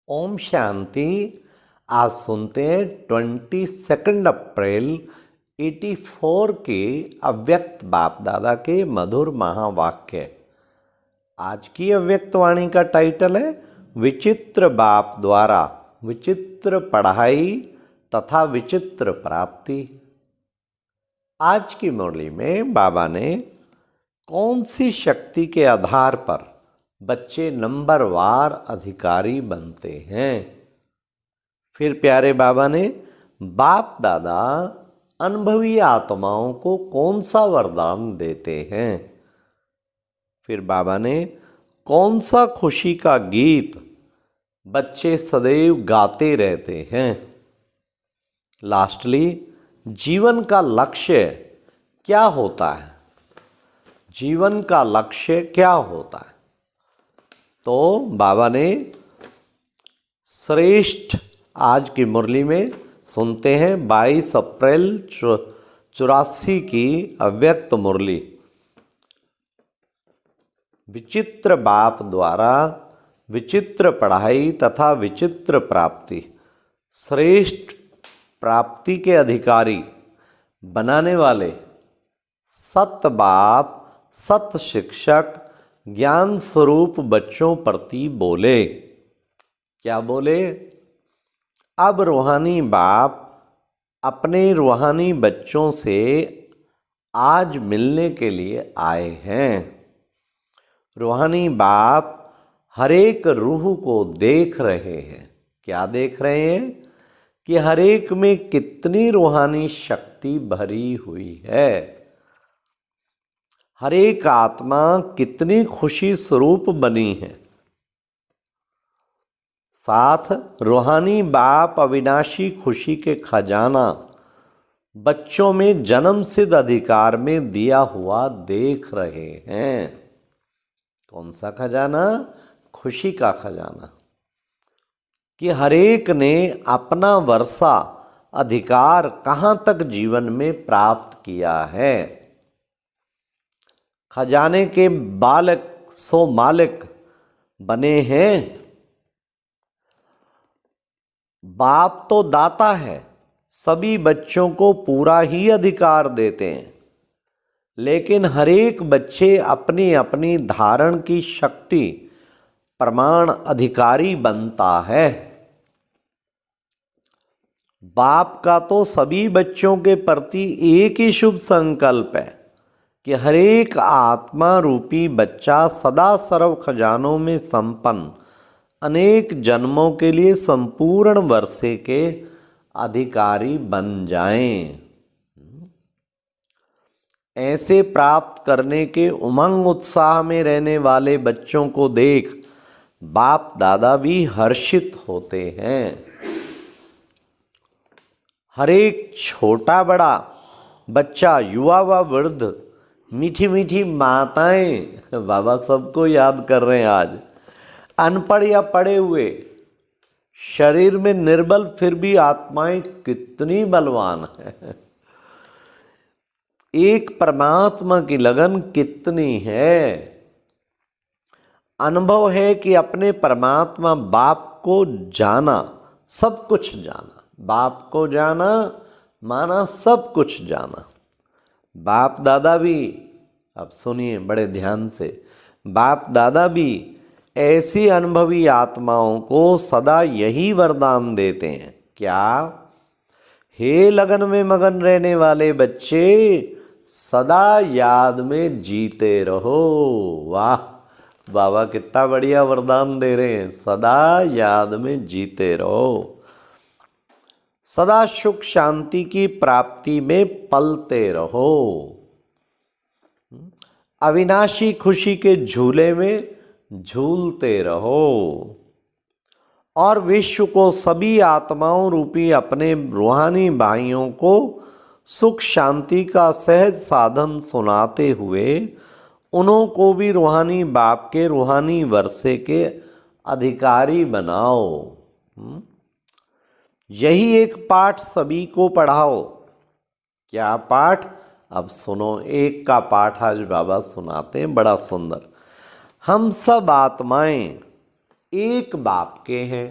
ओम शांति। आज सुनते हैं 22 अप्रैल 84 के अव्यक्त बाप दादा के मधुर महावाक्य। आज की अव्यक्त वाणी का टाइटल है विचित्र बाप द्वारा विचित्र पढ़ाई तथा विचित्र प्राप्ति। आज की मुरली में बाबा ने कौन सी शक्ति के आधार पर बच्चे नंबरवार अधिकारी बनते हैं। फिर प्यारे बाबा ने बाप दादा अनुभवी आत्माओं को कौन सा वरदान देते हैं। फिर बाबा ने कौन सा खुशी का गीत बच्चे सदैव गाते रहते हैं। लास्टली जीवन का लक्ष्य क्या होता है। जीवन का लक्ष्य क्या होता है। तो बाबा ने श्रेष्ठ आज की मुरली में सुनते हैं 22 अप्रैल 84 की अव्यक्त मुरली। विचित्र बाप द्वारा विचित्र पढ़ाई तथा विचित्र प्राप्ति। श्रेष्ठ प्राप्ति के अधिकारी बनाने वाले सत बाप सत शिक्षक ज्ञान स्वरूप बच्चों प्रति बोले। क्या बोले। अब रूहानी बाप अपने रूहानी बच्चों से आज मिलने के लिए आए हैं। रूहानी बाप हर एक रूह को देख रहे हैं। क्या देख रहे हैं कि हर एक में कितनी रूहानी शक्ति भरी हुई है। हर एक आत्मा कितनी खुशी स्वरूप बनी है। साथ रूहानी बाप अविनाशी खुशी के खजाना बच्चों में जन्म सिद्ध अधिकार में दिया हुआ देख रहे हैं। कौन सा खजाना। खुशी का खजाना कि हर एक ने अपना वर्षा अधिकार कहाँ तक जीवन में प्राप्त किया है। खजाने के बालक सो मालिक बने हैं। बाप तो दाता है, सभी बच्चों को पूरा ही अधिकार देते हैं, लेकिन हर एक बच्चे अपनी अपनी धारण की शक्ति प्रमाण अधिकारी बनता है। बाप का तो सभी बच्चों के प्रति एक ही शुभ संकल्प है कि हर एक आत्मा रूपी बच्चा सदा सर्व खजानों में संपन्न अनेक जन्मों के लिए संपूर्ण वर्षे के अधिकारी बन जाएं। ऐसे प्राप्त करने के उमंग उत्साह में रहने वाले बच्चों को देख बाप दादा भी हर्षित होते हैं। हर एक छोटा बड़ा बच्चा युवा व वृद्ध मीठी मीठी माताएं बाबा सबको याद कर रहे हैं। आज अनपढ़ या पढ़े हुए शरीर में निर्बल फिर भी आत्माएं कितनी बलवान है। एक परमात्मा की लगन कितनी है। अनुभव है कि अपने परमात्मा बाप को जाना सब कुछ जाना। बाप को जाना माना सब कुछ जाना। बाप दादा भी अब सुनिए बड़े ध्यान से। बाप दादा भी ऐसी अनुभवी आत्माओं को सदा यही वरदान देते हैं। क्या। हे लगन में मगन रहने वाले बच्चे सदा याद में जीते रहो। वाह बाबा कितना बढ़िया वरदान दे रहे हैं। सदा याद में जीते रहो। सदा सुख शांति की प्राप्ति में पलते रहो। अविनाशी खुशी के झूले में झूलते रहो और विश्व को सभी आत्माओं रूपी अपने रूहानी भाइयों को सुख शांति का सहज साधन सुनाते हुए उन्हों को भी रूहानी बाप के रूहानी वर्षे के अधिकारी बनाओ। यही एक पाठ सभी को पढ़ाओ। क्या पाठ। अब सुनो एक का पाठ आज बाबा सुनाते हैं बड़ा सुंदर। हम सब आत्माएं एक बाप के हैं।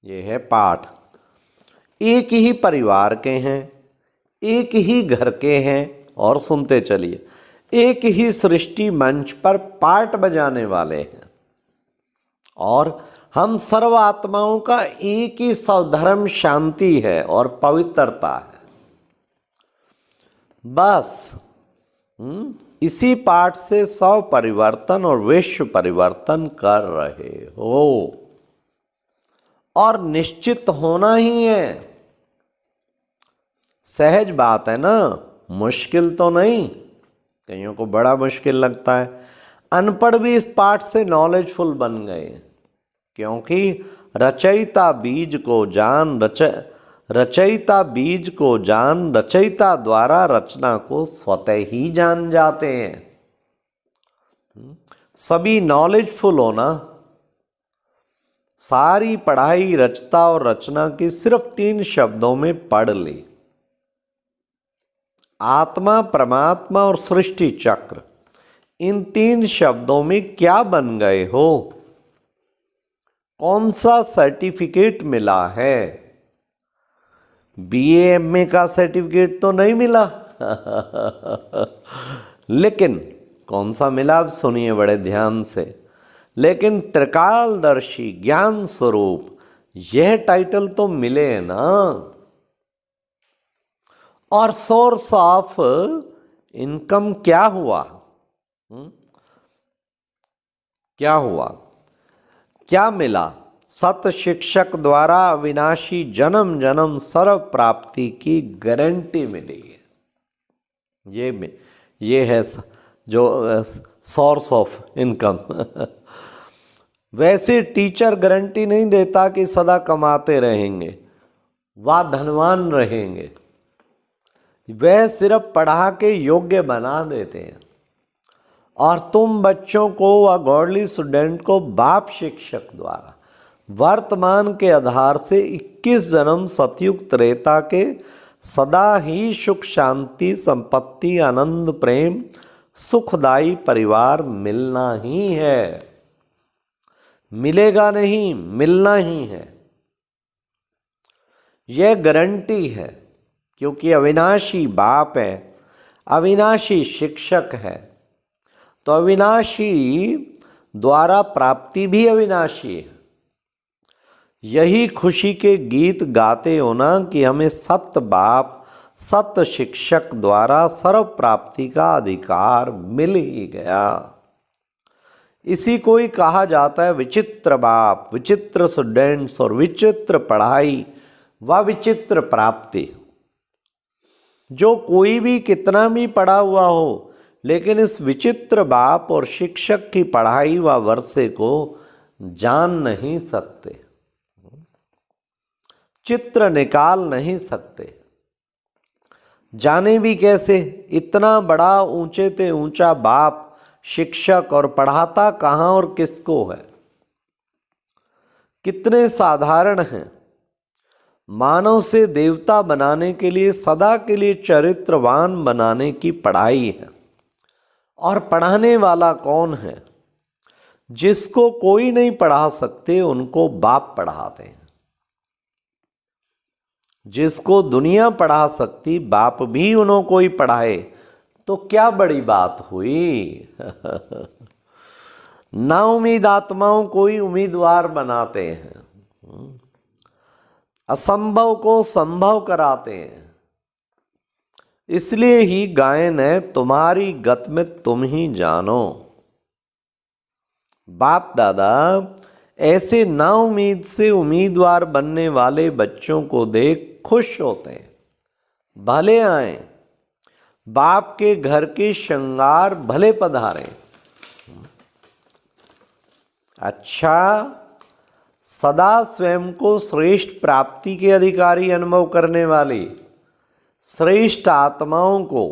ये है पाठ। एक ही परिवार के हैं, एक ही घर के हैं, और सुनते चलिए, एक ही सृष्टि मंच पर पाठ बजाने वाले हैं, और हम सर्व आत्माओं का एक ही स्वधर्म शांति है और पवित्रता है। बस इसी पाठ से 100 परिवर्तन और विश्व परिवर्तन कर रहे हो, और निश्चित होना ही है। सहज बात है ना, मुश्किल तो नहीं। कईयों को बड़ा मुश्किल लगता है। अनपढ़ भी इस पाठ से नॉलेजफुल बन गए, क्योंकि रचयिता बीज को जान, रचयिता बीज को जान, रचयिता द्वारा रचना को स्वतः ही जान जाते हैं। सभी नॉलेजफुल होना, सारी पढ़ाई रचता और रचना की सिर्फ 3 शब्दों में पढ़ ली। आत्मा, परमात्मा और सृष्टि चक्र, इन 3 शब्दों में क्या बन गए हो? कौन सा सर्टिफिकेट मिला है? बीए एमए का सर्टिफिकेट तो नहीं मिला लेकिन कौन सा मिला? अब सुनिए बड़े ध्यान से। लेकिन त्रिकालदर्शी ज्ञान स्वरूप, यह टाइटल तो मिले ना। और सोर्स ऑफ इनकम क्या हुआ? क्या हुआ? क्या मिला? सत शिक्षक द्वारा अविनाशी जन्म जन्म सर्व प्राप्ति की गारंटी मिली है। ये है जो सोर्स ऑफ इनकम वैसे टीचर गारंटी नहीं देता कि सदा कमाते रहेंगे, वह धनवान रहेंगे। वह सिर्फ पढ़ा के योग्य बना देते हैं। और तुम बच्चों को व गॉडली स्टूडेंट को बाप शिक्षक द्वारा वर्तमान के आधार से 21 जन्म सतयुग त्रेता के सदा ही सुख शांति संपत्ति आनंद प्रेम सुखदायी परिवार मिलना ही है। मिलेगा नहीं, मिलना ही है। यह गारंटी है, क्योंकि अविनाशी बाप है, अविनाशी शिक्षक है, तो अविनाशी द्वारा प्राप्ति भी अविनाशी है। यही खुशी के गीत गाते हो ना कि हमें सत्य बाप सत्य शिक्षक द्वारा सर्व प्राप्ति का अधिकार मिल ही गया। इसी को ही कहा जाता है विचित्र बाप, विचित्र स्टूडेंट्स और विचित्र पढ़ाई व विचित्र प्राप्ति। जो कोई भी कितना भी पढ़ा हुआ हो, लेकिन इस विचित्र बाप और शिक्षक की पढ़ाई व वर्षे को जान नहीं सकते, चित्र निकाल नहीं सकते। जाने भी कैसे? इतना बड़ा ऊंचे ते ऊंचा बाप शिक्षक, और पढ़ाता कहाँ और किसको है? कितने साधारण हैं। मानव से देवता बनाने के लिए, सदा के लिए चरित्रवान बनाने की पढ़ाई है। और पढ़ाने वाला कौन है? जिसको कोई नहीं पढ़ा सकते उनको बाप पढ़ाते हैं। जिसको दुनिया पढ़ा सकती, बाप भी उन्हों को ही पढ़ाए तो क्या बड़ी बात हुई ना उम्मीद आत्माओं को ही उम्मीदवार बनाते हैं, असंभव को संभव कराते हैं। इसलिए ही गायन है, तुम्हारी गत में तुम ही जानो। बाप दादा ऐसे ना उम्मीद से उम्मीदवार बनने वाले बच्चों को देख खुश होते हैं। भले आए, बाप के घर के श्रृंगार भले पधारे। अच्छा, सदा स्वयं को श्रेष्ठ प्राप्ति के अधिकारी अनुभव करने वाली श्रेष्ठ आत्माओं को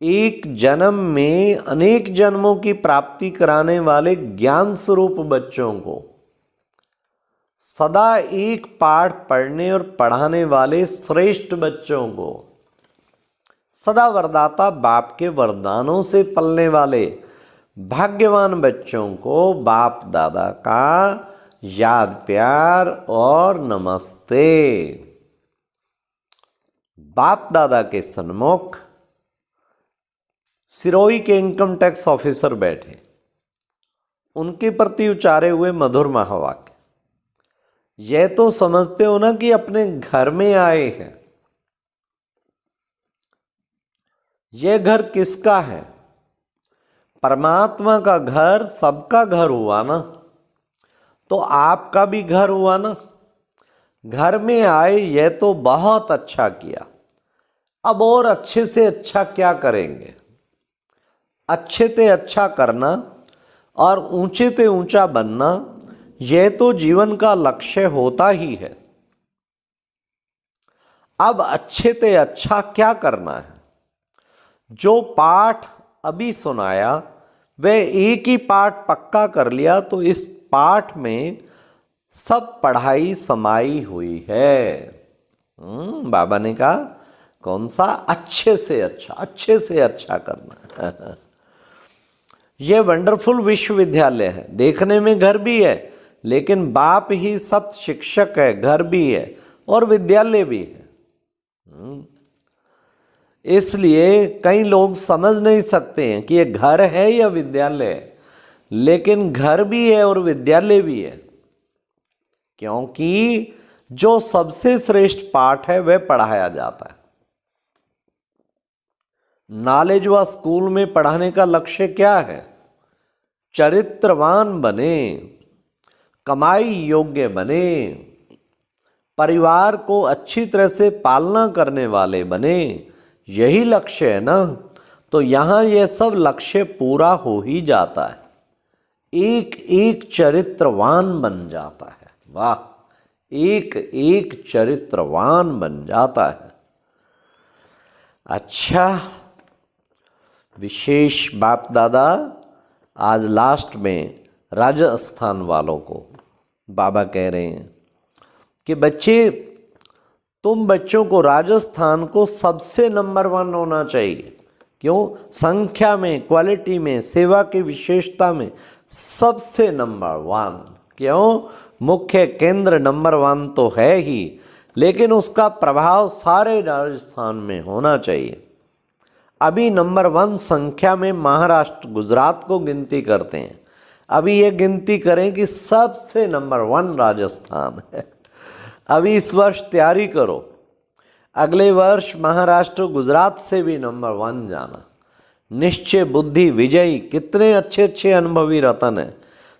एक जन्म में अनेक जन्मों की प्राप्ति कराने वाले ज्ञान स्वरूप बच्चों को, सदा एक पाठ पढ़ने और पढ़ाने वाले श्रेष्ठ बच्चों को, सदा वरदाता बाप के वरदानों से पलने वाले भाग्यवान बच्चों को बाप दादा का याद प्यार और नमस्ते। बाप दादा के सन्मुख सिरोही के इनकम टैक्स ऑफिसर बैठे, उनके प्रति उच्चारे हुए मधुर महावाक्य। यह तो समझते हो ना कि अपने घर में आए हैं। यह घर किसका है? परमात्मा का घर, सबका घर हुआ ना, तो आपका भी घर हुआ ना। घर में आए, यह तो बहुत अच्छा किया। अब और अच्छे से अच्छा क्या करेंगे? अच्छे से अच्छा करना और ऊंचे से ऊंचा बनना, यह तो जीवन का लक्ष्य होता ही है। अब अच्छे से अच्छा क्या करना है? जो पाठ अभी सुनाया वह एक ही पाठ पक्का कर लिया तो इस पाठ में सब पढ़ाई समाई हुई है। बाबा ने कहा कौन सा? अच्छे से अच्छा, अच्छे से अच्छा करना। यह वंडरफुल विश्वविद्यालय है। देखने में घर भी है, लेकिन बाप ही सत शिक्षक है, घर भी है और विद्यालय भी है। इसलिए कई लोग समझ नहीं सकते हैं कि ये घर है या विद्यालय है, लेकिन घर भी है और विद्यालय भी है, क्योंकि जो सबसे श्रेष्ठ पाठ है वह पढ़ाया जाता है। नॉलेज व स्कूल में पढ़ाने का लक्ष्य क्या है? चरित्रवान बने, कमाई योग्य बने, परिवार को अच्छी तरह से पालना करने वाले बने, यही लक्ष्य है ना। तो यहाँ यह सब लक्ष्य पूरा हो ही जाता है, एक एक चरित्रवान बन जाता है। वाह, एक एक चरित्रवान बन जाता है। अच्छा, विशेष बाप दादा आज लास्ट में राजस्थान वालों को बाबा कह रहे हैं कि बच्चे, तुम बच्चों को राजस्थान को सबसे नंबर 1 होना चाहिए। क्यों? संख्या में, क्वालिटी में, सेवा की विशेषता में सबसे नंबर 1। क्यों? मुख्य केंद्र नंबर 1 तो है ही, लेकिन उसका प्रभाव सारे राजस्थान में होना चाहिए। अभी नंबर 1 संख्या में महाराष्ट्र, गुजरात को गिनती करते हैं। अभी ये गिनती करें कि सबसे नंबर 1 राजस्थान है। अभी इस वर्ष तैयारी करो, अगले वर्ष महाराष्ट्र, गुजरात से भी नंबर 1 जाना। निश्चय बुद्धि विजयी, कितने अच्छे अच्छे अनुभवी रतन हैं।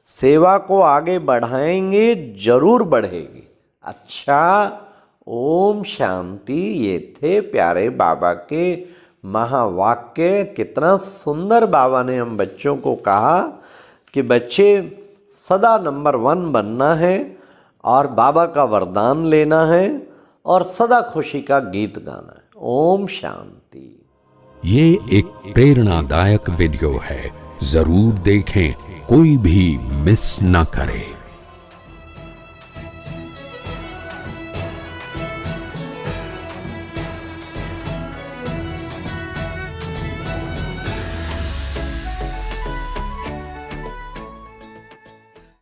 सेवा को आगे बढ़ाएंगे, जरूर बढ़ेगी। अच्छा, ओम शांति। ये थे प्यारे बाबा के महावाक्य। कितना सुंदर बाबा ने हम बच्चों को कहा कि बच्चे सदा नंबर 1 बनना है और बाबा का वरदान लेना है और सदा खुशी का गीत गाना है। ओम शांति। ये एक प्रेरणादायक वीडियो है, जरूर देखें, कोई भी मिस ना करे।